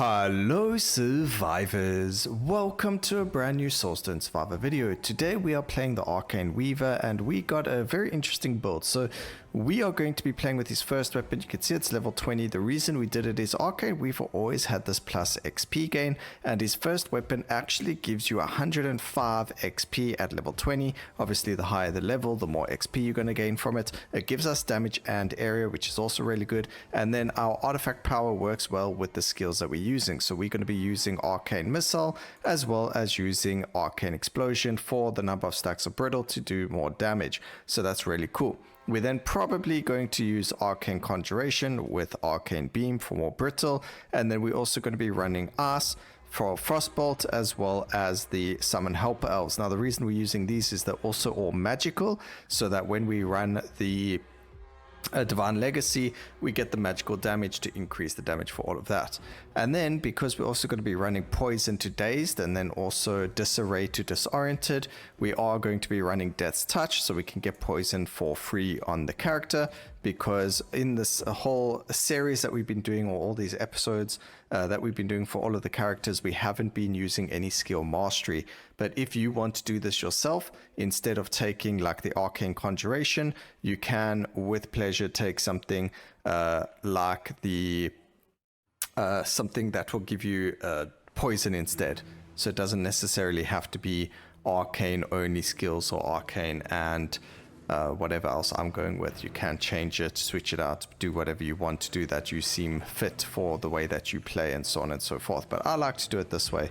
Hello survivors, welcome to a brand new Soulstone survivor video. Today we are playing the Arcane Weaver and we got a very interesting build. So we are going to be playing with his first weapon. You can see it's level 20. The reason we did it is Arcane Weaver always had this plus XP gain, and his first weapon actually gives you 105 XP at level 20. Obviously the higher the level, the more XP you're going to gain from it. It gives us damage and area, which is also really good. And then our artifact power works well with the skills that we're using. So we're going to be using Arcane Missile as well as using Arcane Explosion for the number of stacks of brittle to do more damage. So that's really cool. We're then probably going to use Arcane Conjuration with Arcane Beam for more brittle, and then we're also going to be running Ice for Frostbolt as well as the Summon Helper Elves. Now the reason we're using these is they're also all magical, so that when we run the Divine Legacy, we get the magical damage to increase the damage for all of that. And then because we're also going to be running Poison to Dazed and then also Disarray to Disoriented, we are going to be running Death's Touch so we can get poison for free on the character, because in this whole series that we've been doing, or all these episodes that we've been doing for all of the characters, we haven't been using any skill mastery. But if you want to do this yourself, instead of taking like the Arcane Conjuration, you can with pleasure take something like the something that will give you poison instead. So it doesn't necessarily have to be arcane only skills or arcane and whatever else I'm going with. You can change it, switch it out, do whatever you want to do that you seem fit for the way that you play and so on and so forth. But I like to do it this way.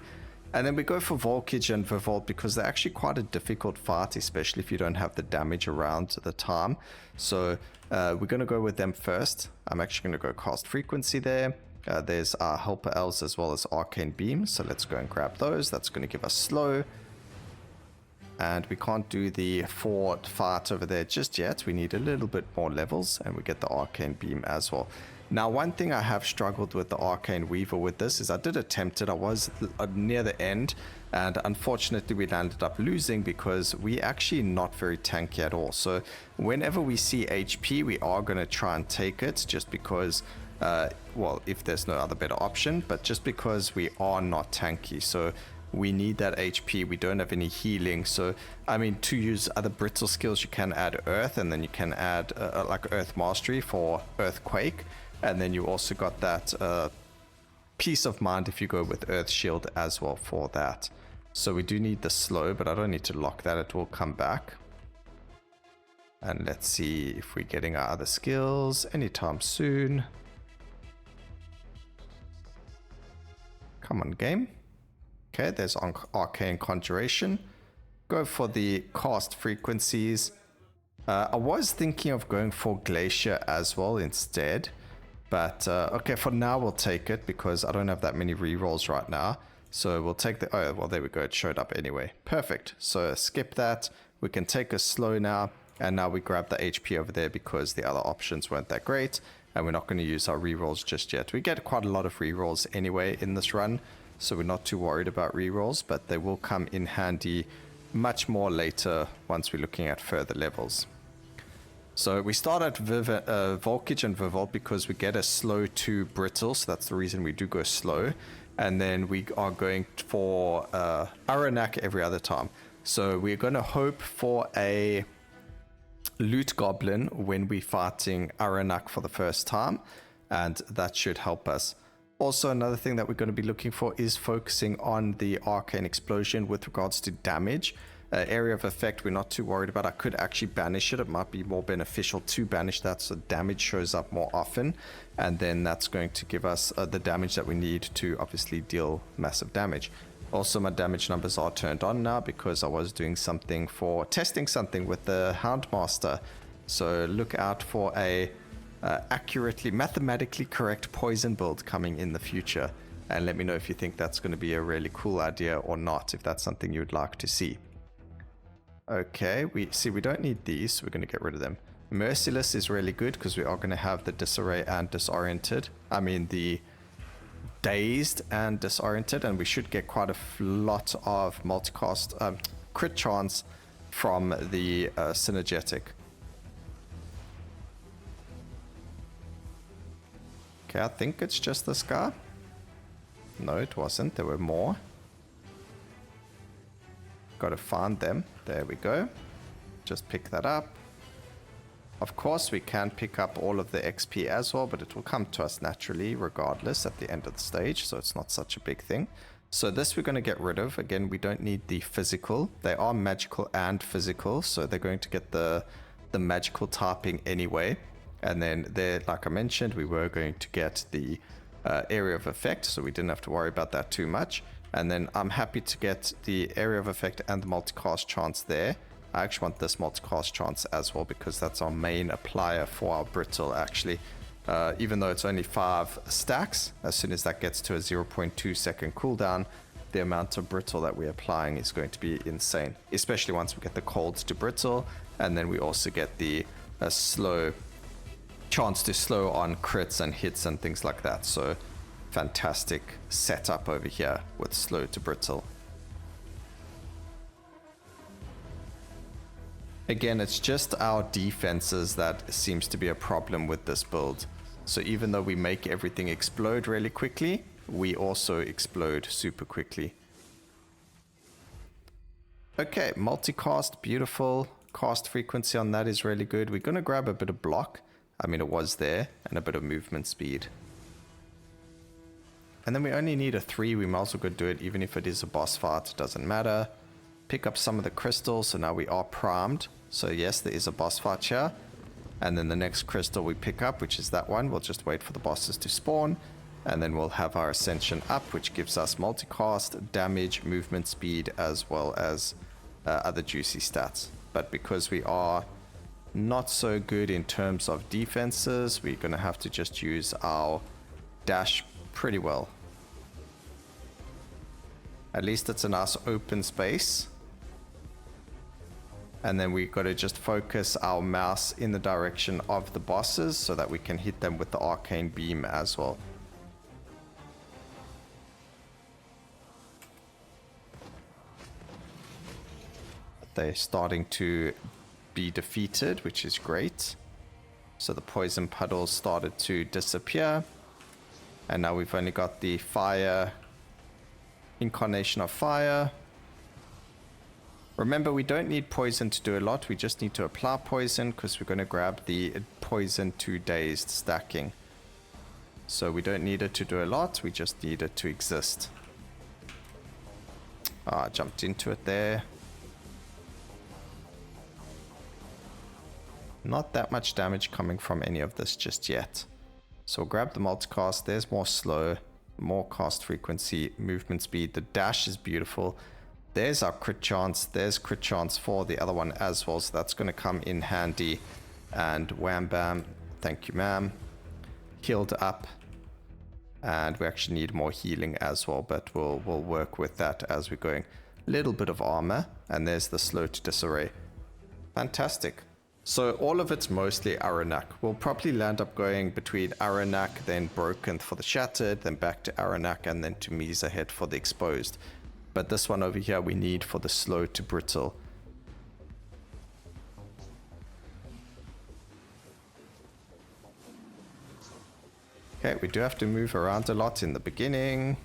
And then we go for Volkage and Revolt because they're actually quite a difficult fight, especially if you don't have the damage around the time. So we're going to go with them first. I'm actually going to go cast Frequency there. There's our Helper Elves as well as Arcane Beam. So let's go and grab those. That's going to give us slow. And we can't do the fort fight over there just yet. We need a little bit more levels, and we get the Arcane Beam as well. Now, one thing I have struggled with the Arcane Weaver with this is I did attempt it. I was near the end, and unfortunately we landed up losing because we actually not very tanky at all. So whenever we see HP, we are going to try and take it just because, well, if there's no other better option, but just because we are not tanky. So we need that HP. We don't have any healing. So, I mean, to use other brittle skills, you can add Earth, and then you can add like Earth Mastery for Earthquake. And then you also got that peace of mind if you go with Earth Shield as well for that. So we do need the slow, but I don't need to lock that. It will come back. And let's see if we're getting our other skills anytime soon. Come on, game. Okay, there's Arcane Conjuration. Go for the cast frequencies. I was thinking of going for Glacier as well instead. But okay, for now we'll take it because I don't have that many rerolls right now. So we'll take the... Oh, well, there we go. It showed up anyway. Perfect. So skip that. We can take a slow now. And now we grab the HP over there because the other options weren't that great. And we're not going to use our rerolls just yet. We get quite a lot of rerolls anyway in this run. So we're not too worried about rerolls, but they will come in handy much more later once we're looking at further levels. So we start at Volkage and Revolt because we get a slow to brittle, so that's the reason we do go slow. And then we are going for Aranak every other time. So we're going to hope for a Loot Goblin when we're fighting Aranak for the first time, and that should help us. Also, another thing that we're going to be looking for is focusing on the Arcane Explosion with regards to damage. Area of effect, we're not too worried about. I could actually banish it. It might be more beneficial to banish that so damage shows up more often. And then that's going to give us the damage that we need to obviously deal massive damage. Also, my damage numbers are turned on now because I was doing something for testing something with the Houndmaster. So look out for a accurately, mathematically correct poison build coming in the future, and let me know if you think that's going to be a really cool idea or not, if that's something you'd like to see. Okay, we don't need these, so we're going to get rid of them. Merciless is really good because we are going to have the Disarray and Disoriented. I mean the Dazed and Disoriented, and we should get quite a lot of multicast crit chance from the Synergetic. Okay, I think it's just this guy. No, it wasn't. There were more. Gotta find them. There we go. Just pick that up. Of course, we can pick up all of the XP as well, but it will come to us naturally regardless at the end of the stage, so it's not such a big thing. So this we're going to get rid of. Again, we don't need the physical. They are magical and physical, so they're going to get the magical typing anyway. And then there, like I mentioned, we were going to get the area of effect, so we didn't have to worry about that too much. And then I'm happy to get the area of effect and the multicast chance there. I actually want this multicast chance as well because that's our main applier for our brittle actually. Even though it's only 5 stacks, as soon as that gets to a 0.2 second cooldown, the amount of brittle that we're applying is going to be insane. Especially once we get the cold to brittle, and then we also get the slow chance to slow on crits and hits and things like that. So fantastic setup over here with slow to brittle. Again, it's just our defenses that seems to be a problem with this build. So even though we make everything explode really quickly, we also explode super quickly. Okay, multicast, beautiful. Cast frequency on that is really good. We're going to grab a bit of block. I mean, it was there, and a bit of movement speed. And then we only need a 3. We might as well go do it, even if it is a boss fight, it doesn't matter. Pick up some of the crystals, so now we are primed. So yes, there is a boss fight here. And then the next crystal we pick up, which is that one, we'll just wait for the bosses to spawn. And then we'll have our ascension up, which gives us multicast, damage, movement speed, as well as other juicy stats. But because we are not so good in terms of defenses, we're going to have to just use our dash pretty well. At least it's a nice open space. And then we got to just focus our mouse in the direction of the bosses so that we can hit them with the arcane beam as well. They're starting to be defeated, which is great. So the poison puddles started to disappear. And now we've only got the fire, incarnation of fire. Remember, we don't need poison to do a lot. We just need to apply poison because we're going to grab the poison to dazed stacking. So we don't need it to do a lot. We just need it to exist. I jumped into it there. Not that much damage coming from any of this just yet. So we'll grab the multicast. There's more slow, more cast frequency, movement speed. The dash is beautiful. There's our crit chance. There's crit chance for the other one as well. So that's going to come in handy. And wham bam. Thank you, ma'am. Healed up. And we actually need more healing as well. But we'll work with that as we're going. Little bit of armor. And there's the slow to disarray. Fantastic. So all of it's mostly Aranak. We'll probably land up going between Aranak, then Broken for the Shattered, then back to Aranak, and then to Misa Head for the Exposed. But this one over here we need for the slow to brittle. Okay, we do have to move around a lot in the beginning.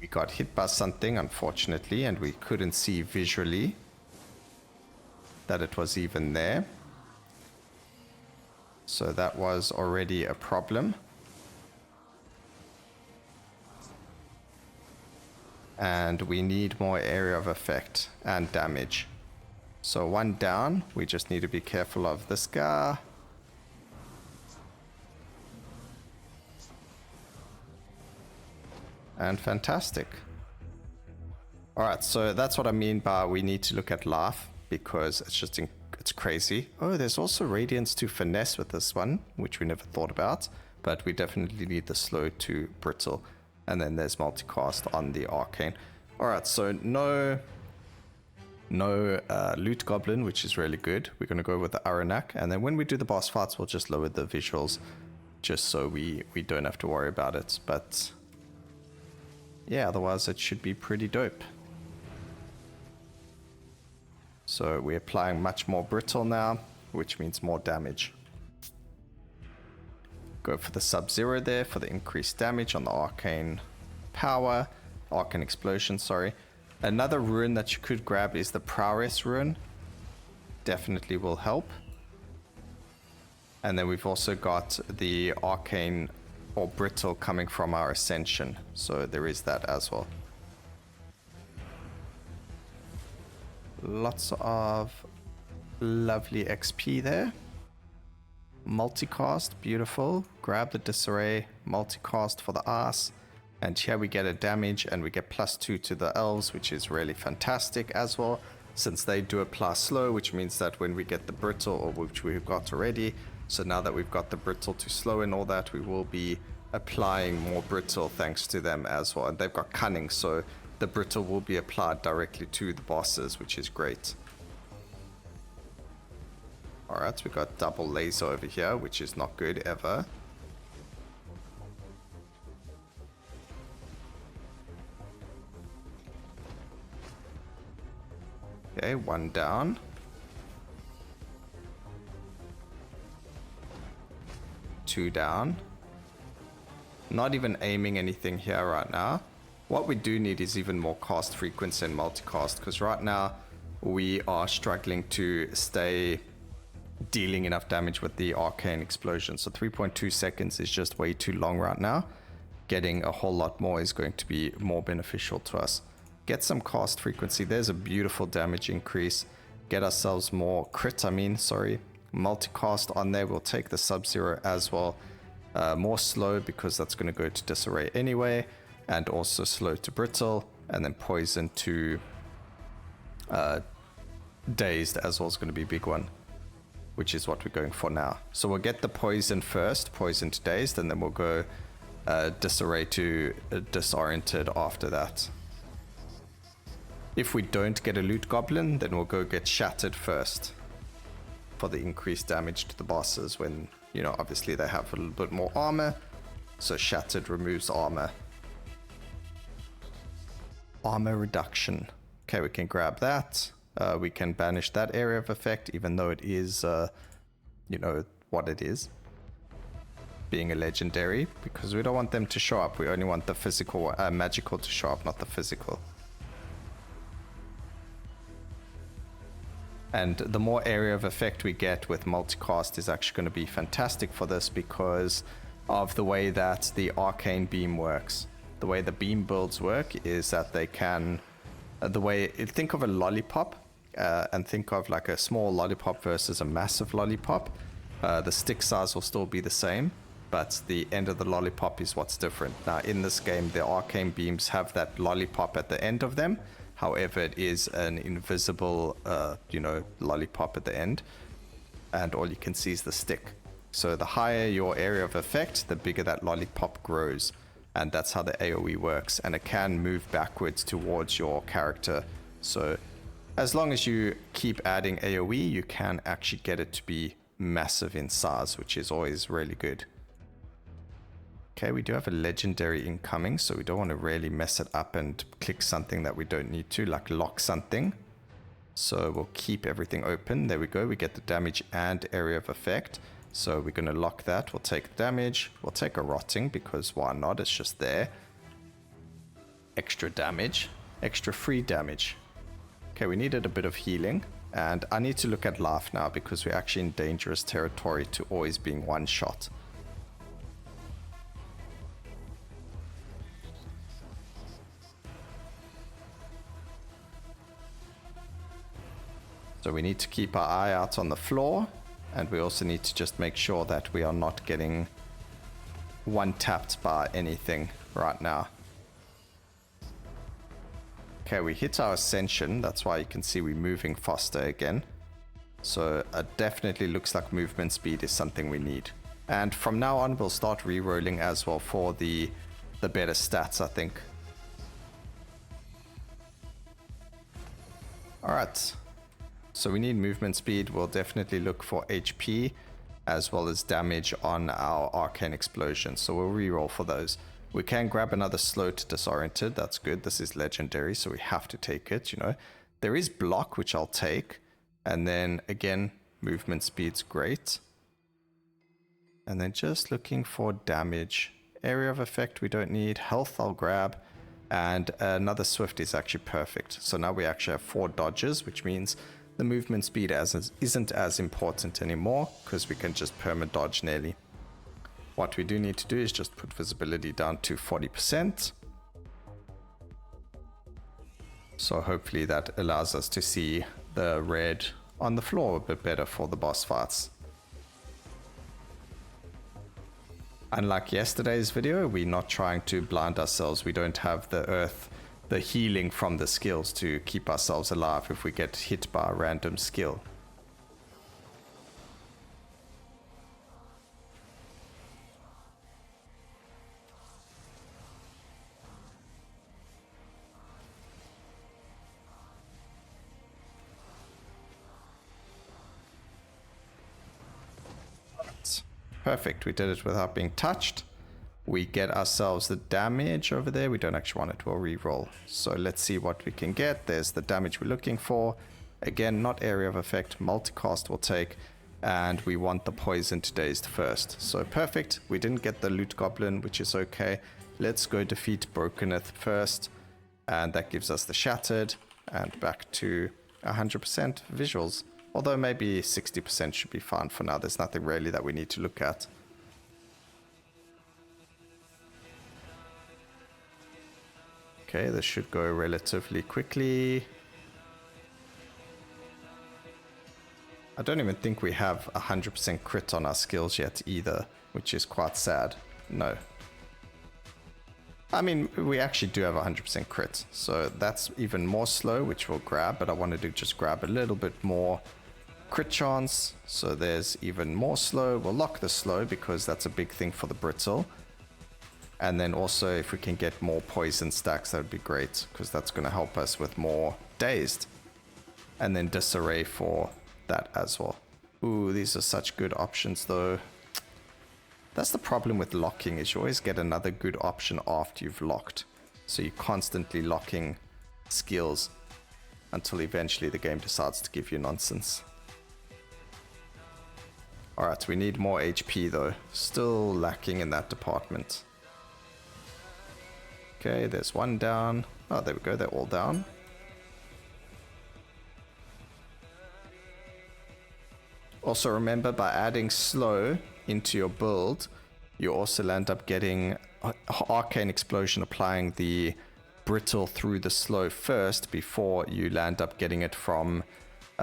We got hit by something, unfortunately, and we couldn't see visually that it was even there. So that was already a problem. And we need more area of effect and damage. So one down. We just need to be careful of this guy. And fantastic. Alright, so that's what I mean by we need to look at life, because it's just it's crazy. Oh, there's also Radiance to Finesse with this one, which we never thought about, but we definitely need the slow to brittle. And then there's multicast on the Arcane. Alright, so no loot goblin, which is really good. We're going to go with the Aranak, and then when we do the boss fights, we'll just lower the visuals, just so we don't have to worry about it. But yeah, otherwise it should be pretty dope. So we're applying much more brittle now. which means more damage. Go for the Sub-Zero there for the increased damage on the Arcane Power. Arcane Explosion, sorry. Another rune that you could grab is the Prowess rune. Definitely will help. And then we've also got the Arcane or Brittle coming from our Ascension. So there is that as well. Lots of lovely XP there. Multicast, beautiful. Grab the Disarray, multicast for the ass. And here we get a damage and we get +2 to the elves, which is really fantastic as well, since they do apply slow, which means that when we get the brittle, or which we've got already, so now that we've got the brittle to slow and all that, we will be applying more brittle thanks to them as well. And they've got cunning, so the brittle will be applied directly to the bosses, which is great. Alright, we got double laser over here, which is not good ever. Okay, one down. Two down. Not even aiming anything here right now. What we do need is even more cast frequency and multicast, because right now we are struggling to stay dealing enough damage with the Arcane Explosion. So 3.2 seconds is just way too long right now. Getting a whole lot more is going to be more beneficial to us. Get some cast frequency. There's a beautiful damage increase. Get ourselves more multicast on there. We'll take the Sub-Zero as well. More slow because that's going to go to Disarray anyway. And also slow to Brittle. And then poison to Dazed as well is going to be a big one, which is what we're going for now. So we'll get the poison first, poison to Dazed, and then we'll go Disarray to Disoriented after that. If we don't get a Loot Goblin, then we'll go get Shattered first for the increased damage to the bosses when, you know, obviously they have a little bit more armor. So Shattered removes armor. Armor reduction. Okay, we can grab that. We can banish that area of effect, even though it is, you know, what it is. Being a legendary, because we don't want them to show up. We only want the physical, magical to show up, not the physical. And the more area of effect we get with multicast is actually going to be fantastic for this because of the way that the Arcane Beam works. The way the beam builds work is that they can, think of a lollipop and think of like a small lollipop versus a massive lollipop. The stick size will still be the same, but the end of the lollipop is what's different. Now in this game, the Arcane Beams have that lollipop at the end of them. However, it is an invisible, lollipop at the end, and all you can see is the stick. So the higher your area of effect, the bigger that lollipop grows, and that's how the AoE works. And it can move backwards towards your character. So as long as you keep adding AoE, you can actually get it to be massive in size, which is always really good. Okay, we do have a legendary incoming, so we don't want to really mess it up and click something that we don't need to, like lock something. So we'll keep everything open. There we go. We get the damage and area of effect. So we're going to lock that. We'll take the damage. We'll take a rotting because why not? It's just there. Extra damage. Extra free damage. Okay, we needed a bit of healing. And I need to look at life now because we're actually in dangerous territory to always being one shot. So we need to keep our eye out on the floor, and we also need to just make sure that we are not getting one-tapped by anything right now. Okay, we hit our ascension, that's why you can see we're moving faster again. So it definitely looks like movement speed is something we need. And from now on, we'll start re-rolling as well for the better stats, I think. Alright. So we need movement speed. We'll definitely look for HP as well as damage on our Arcane Explosion. So we'll reroll for those. We can grab another slow to Disoriented. That's good. This is legendary, so we have to take it, you know. There is block, which I'll take. And then again, Movement speed's great. And then just looking for damage. Area of effect we don't need. Health I'll grab. And another swift is actually perfect. So now we actually have 4 dodges, which means the movement speed isn't as important anymore because we can just perma dodge nearly. What we do need to do is just put visibility down to 40%. So hopefully that allows us to see the red on the floor a bit better for the boss fights. Unlike yesterday's video, we're not trying to blind ourselves. We don't have the healing from the skills to keep ourselves alive if we get hit by a random skill. Perfect, we did it without being touched. We get ourselves the damage over there. We don't actually want it, we'll re-roll. So let's see what we can get. There's the damage we're looking for. Again, not area of effect, multicast will take. And we want the poison to dazed first. So perfect, we didn't get the loot goblin, which is okay. Let's go defeat Brokeneth first. And that gives us the shattered. And back to 100% visuals. Although maybe 60% should be fine for now. There's nothing really that we need to look at. Okay, this should go relatively quickly. I don't even think we have 100% crit on our skills yet either, which is quite sad. No. I mean, we actually do have 100% crit, so that's even more slow, which we'll grab, but I wanted to just grab a little bit more crit chance, so there's even more slow. We'll lock the slow because that's a big thing for the brittle. And then also if we can get more poison stacks, that would be great because that's going to help us with more dazed. And then disarray for that as well. Ooh, these are such good options though. That's the problem with locking, is you always get another good option after you've locked. So you're constantly locking skills until eventually the game decides to give you nonsense. Alright, we need more HP though. Still lacking in that department. Okay, there's one down. Oh, there we go, they're all down. Also remember, by adding slow into your build, you also end up getting Arcane Explosion, applying the brittle through the slow first before you land up getting it from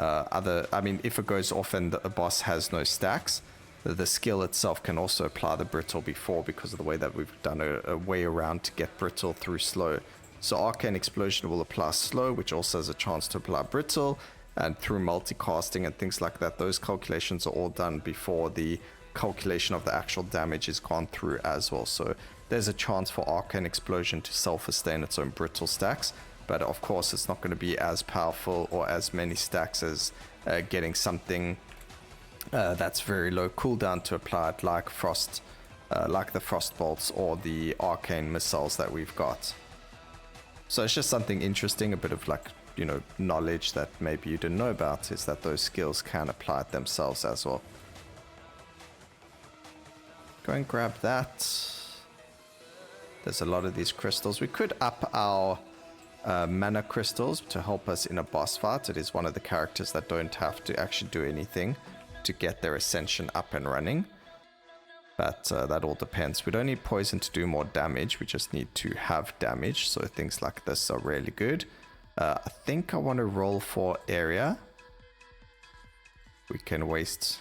I mean, if it goes off and the boss has no stacks, the skill itself can also apply the brittle before because of the way that we've done a way around to get brittle through slow. So Arcane Explosion will apply slow, which also has a chance to apply brittle, and through multicasting and things like that, those calculations are all done before the calculation of the actual damage is gone through as well. So there's a chance for Arcane Explosion to self-sustain its own brittle stacks. But of course, it's not going to be as powerful or as many stacks as getting something that's very low cooldown to apply it, like like the frost bolts or the arcane missiles that we've got. So it's just something interesting, a bit of like, you know, knowledge that maybe you didn't know about, is that those skills can apply it themselves as well. Go and grab that. There's a lot of these crystals. We could up our mana crystals to help us in a boss fight. It is one of the characters that don't have to actually do anything to get their ascension up and running, but that all depends. We don't need poison to do more damage, we just need to have damage, so things like this are really good. I think I want to roll for area. We can waste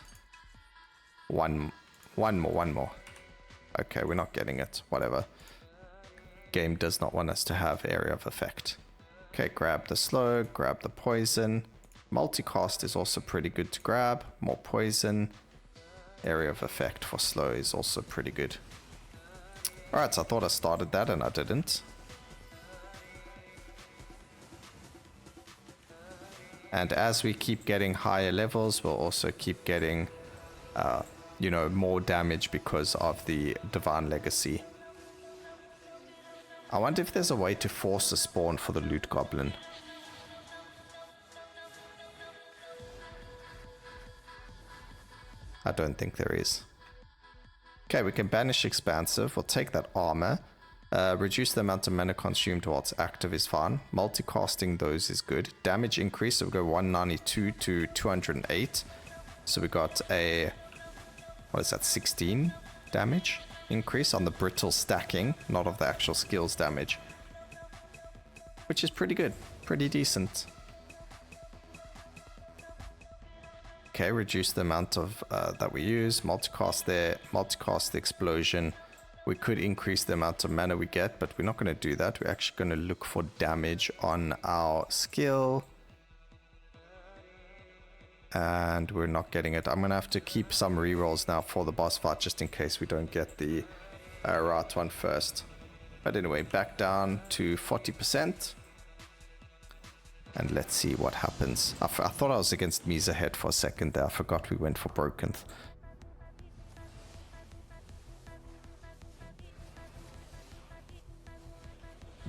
one more. Okay, we're not getting it, whatever. Game does not want us to have area of effect. Okay, grab the slow, grab the poison. Multicast is also pretty good to grab. More poison. Area of effect for slow is also pretty good. Alright, so I thought I started that and I didn't. And as we keep getting higher levels, we'll also keep getting, you know, more damage because of the Divine Legacy. I wonder if there's a way to force a spawn for the loot goblin. I don't think there is. Okay, we can banish expansive. We'll take that armor. Reduce the amount of mana consumed while it's active is fine. Multicasting those is good. Damage increase, so we go 192 to 208. So we got a, what is that, 16 damage increase on the brittle stacking, not of the actual skills damage. Which is pretty good, pretty decent. Okay, reduce the amount of that we use. Multicast there, multicast the explosion. We could increase the amount of mana we get, but we're not going to do that. We're actually going to look for damage on our skill. And we're not getting it. I'm going to have to keep some rerolls now for the boss fight, just in case we don't get the right one first. But anyway, back down to 40%. And let's see what happens. I thought I was against Misa Head for a second there. I forgot we went for Broken.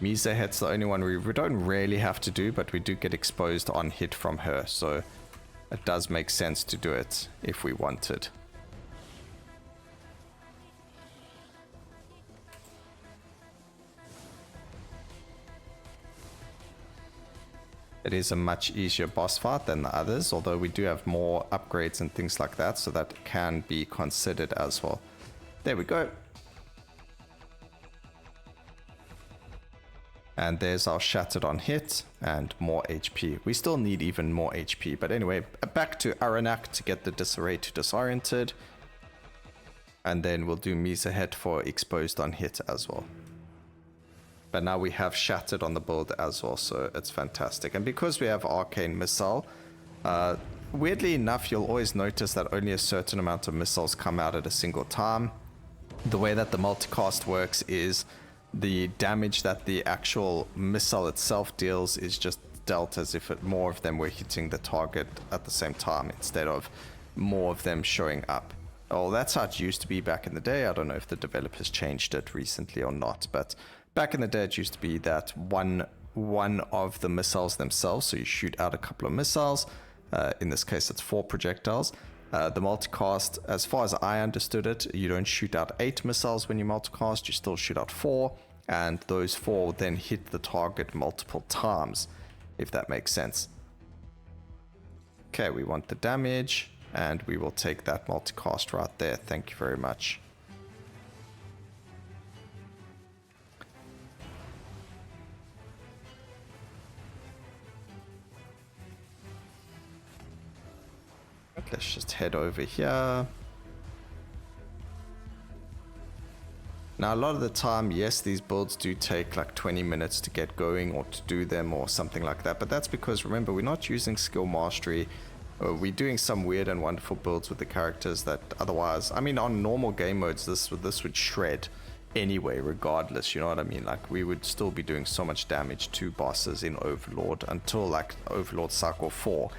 Misa Head's the only one we don't really have to do, but we do get exposed on hit from her. So it does make sense to do it if we wanted. It is a much easier boss fight than the others, although we do have more upgrades and things like that, so that can be considered as well. There we go. And there's our shattered on hit and more HP. We still need even more HP, but anyway, back to Aranak to get the disarray to disoriented. And then we'll do Misa Head for exposed on hit as well. But now we have shattered on the build as well, so it's fantastic. And because we have Arcane Missile, weirdly enough, you'll always notice that only a certain amount of missiles come out at a single time. The way that the multicast works is the damage that the actual missile itself deals is just dealt as if more of them were hitting the target at the same time instead of more of them showing up. Oh, that's how it used to be back in the day. I don't know if the developers changed it recently or not, but back in the day it used to be that one of the missiles themselves, so you shoot out a couple of missiles, in this case it's 4 projectiles. The multicast, as far as I understood it, you don't shoot out 8 missiles when you multicast, you still shoot out 4, and those 4 then hit the target multiple times, if that makes sense. Okay, we want the damage, and we will take that multicast right there. Thank you very much. Let's just head over here. Now, a lot of the time, yes, these builds do take like 20 minutes to get going or to do them or something like that. But that's because, remember, we're not using skill mastery. We're doing some weird and wonderful builds with the characters that otherwise, I mean, on normal game modes, this would shred anyway, regardless, you know what I mean? Like, we would still be doing so much damage to bosses in Overlord until like Overlord Cycle 4.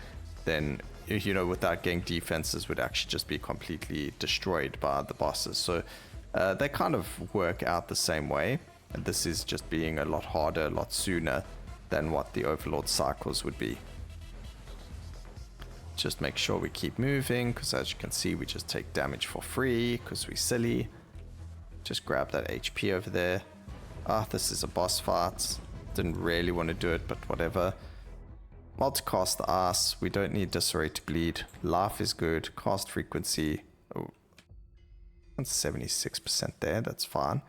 Then, you know, without getting defenses would actually just be completely destroyed by the bosses. So they kind of work out the same way. And this is just being a lot harder, a lot sooner than what the Overlord cycles would be. Just make sure we keep moving, because as you can see, we just take damage for free, because we're silly. Just grab that HP over there. Ah, this is a boss fight. Didn't really want to do it, but whatever. Multicast the ass. We don't need disarray to bleed. Life is good. Cast frequency. Oh, that's 76% there. That's fine.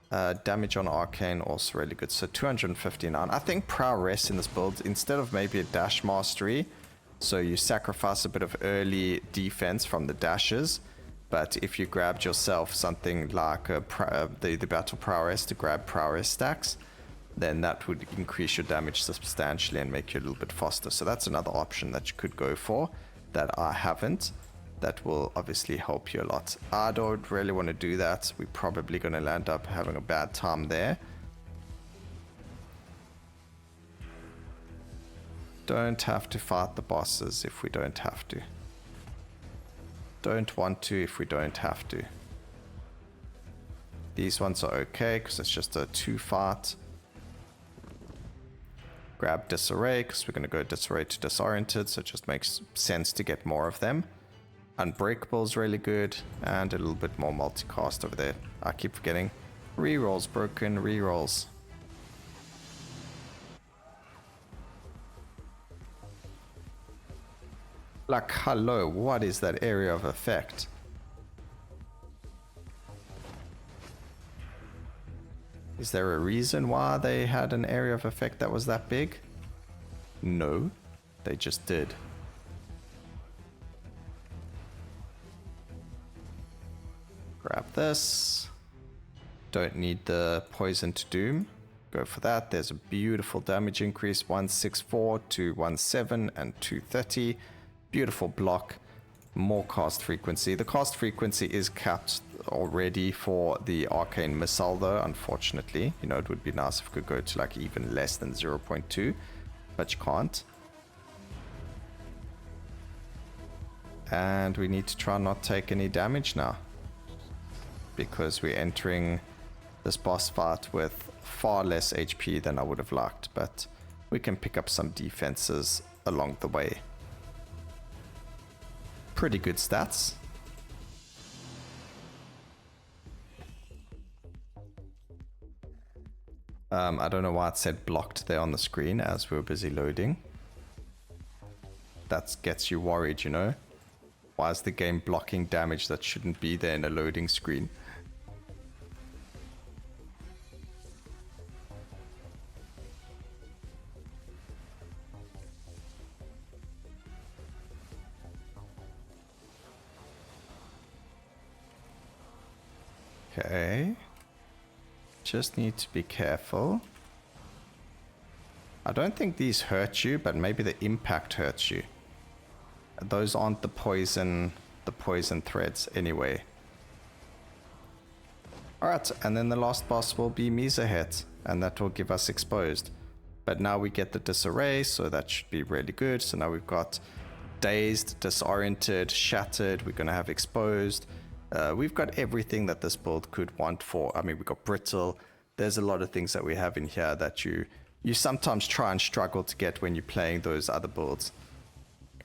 Damage on Arcane also really good. So 259. I think prowess in this build, instead of maybe a dash mastery, so you sacrifice a bit of early defense from the dashes. But if you grabbed yourself something like the battle prowess to grab prowess stacks, then that would increase your damage substantially and make you a little bit faster. So that's another option that you could go for that I haven't. That will obviously help you a lot. I don't really want to do that. We're probably going to land up having a bad time there. Don't have to fight the bosses if we don't have to. Don't want to if we don't have to. These ones are okay because it's just a 2 fight. Grab disarray because we're going to go disarray to disoriented, so it just makes sense to get more of them. Unbreakable is really good, and a little bit more multicast over there. I keep forgetting. Rerolls, broken rerolls. Like, hello, what is that area of effect? Is there a reason why they had an area of effect that was that big? No, they just did. Grab this. Don't need the poison to doom. Go for that. There's a beautiful damage increase, 164 to 17 and 230. Beautiful block. More cast frequency. The cast frequency is capped already for the Arcane missile though, unfortunately. You know, it would be nice if we could go to like even less than 0.2, but you can't. And we need to try not take any damage now, because we're entering this boss fight with far less HP than I would have liked, but we can pick up some defenses along the way. Pretty good stats. I don't know why it said blocked there on the screen as we were busy loading. That gets you worried, you know? Why is the game blocking damage that shouldn't be there in a loading screen? Okay. Just need to be careful. I don't think these hurt you, but maybe the impact hurts you. Those aren't the poison threads anyway. Alright, and then the last boss will be Mesahet, and that will give us exposed. But now we get the disarray, so that should be really good. So now we've got dazed, disoriented, shattered, we're going to have exposed. We've got everything that this build could want for. I mean, we've got brittle. There's a lot of things that we have in here that you sometimes try and struggle to get when you're playing those other builds.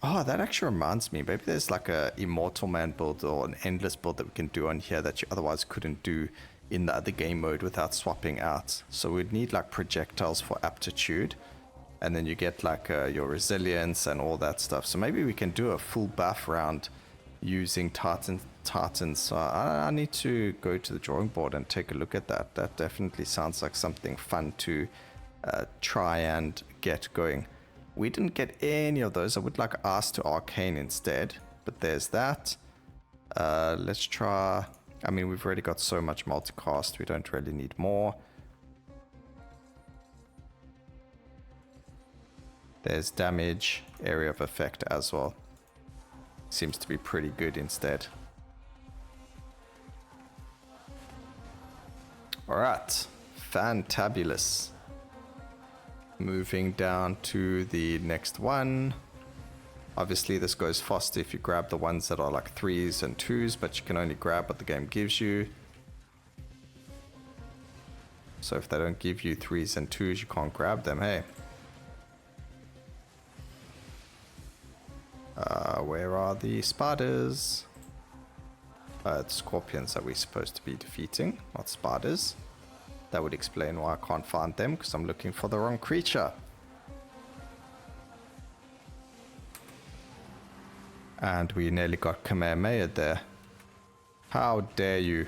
Oh, that actually reminds me. Maybe there's like a Immortal Man build or an Endless build that we can do on here that you otherwise couldn't do in the other game mode without swapping out. So we'd need like projectiles for aptitude. And then you get like your resilience and all that stuff. So maybe we can do a full buff round using Titans. So I need to go to the drawing board and take a look at that. That definitely sounds like something fun to try and get going. We didn't get any of those. I would like us to Arcane instead, but there's that. Let's try. I mean, we've already got so much multicast, we don't really need more. There's damage, area of effect as well. Seems to be pretty good instead. Alright, fantabulous. Moving down to the next one. Obviously this goes faster if you grab the ones that are like 3s and 2s, but you can only grab what the game gives you. So if they don't give you 3s and 2s, you can't grab them, hey. Where are the spiders? It's scorpions that we're supposed to be defeating, not spiders. That would explain why I can't find them, because I'm looking for the wrong creature. And we nearly got Kamehameha there. How dare you?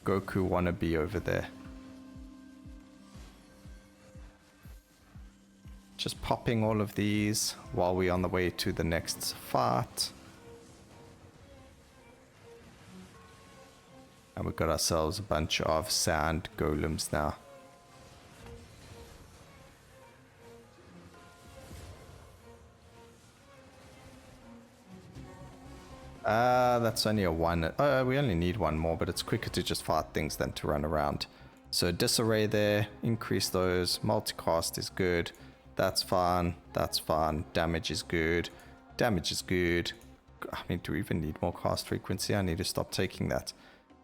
Goku wannabe over there. Just popping all of these while we're on the way to the next fight. And we've got ourselves a bunch of sand golems now. That's only a one. We only need one more, but it's quicker to just fight things than to run around. So disarray there, increase those. Multicast is good. That's fine. That's fine. Damage is good. Damage is good. I mean, do we even need more cast frequency? I need to stop taking that.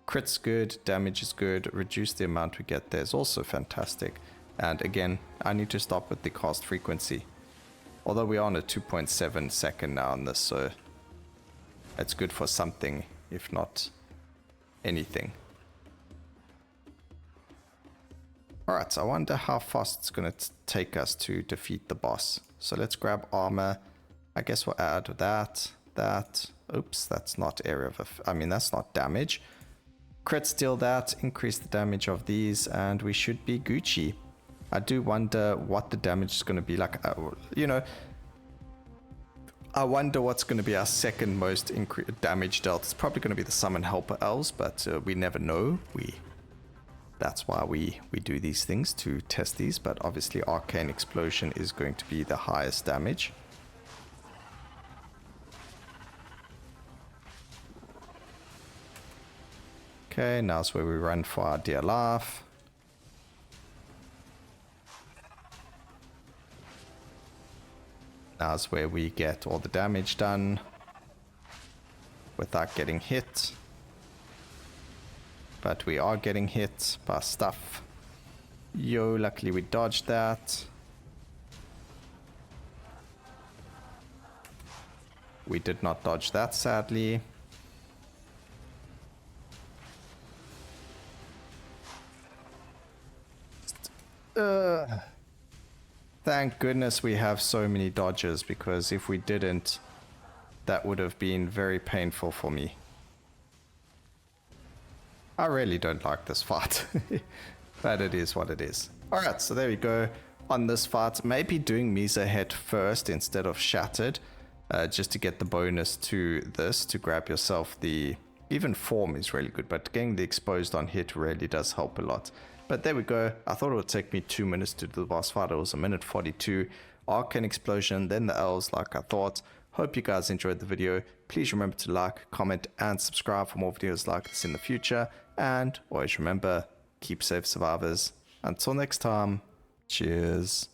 Crit's good. Damage is good. Reduce the amount we get there is also fantastic. And again, I need to stop with the cast frequency. Although we are on a 2.7 second now on this, so it's good for something, if not anything. Alright, so I wonder how fast it's going to take us to defeat the boss. So let's grab armor. I guess we'll add that. Oops, that's not area of... I mean, that's not damage. Crit steal that, increase the damage of these, and we should be Gucci. I do wonder what the damage is going to be like. You know, I wonder what's going to be our second most damage dealt. It's probably going to be the Summon Helper Elves, but we never know. That's why we do these things, to test these. But obviously Arcane Explosion is going to be the highest damage. Okay, now's where we run for our dear life. Now's where we get all the damage done without getting hit. But we are getting hit by stuff. Yo, luckily we dodged that. We did not dodge that, sadly. Thank goodness we have so many dodges, because if we didn't, that would have been very painful for me. I really don't like this fight, but it is what it is. Alright, so there we go. On this fight, maybe doing Misa Head first instead of Shattered, just to get the bonus to this, to grab yourself the... Even Form is really good, but getting the Exposed on hit really does help a lot. But there we go. I thought it would take me 2 minutes to do the boss fight. It was 1:42. Arcane Explosion, then the elves like I thought. Hope you guys enjoyed the video. Please remember to like, comment, and subscribe for more videos like this in the future. And always remember, keep safe, survivors. Until next time, cheers.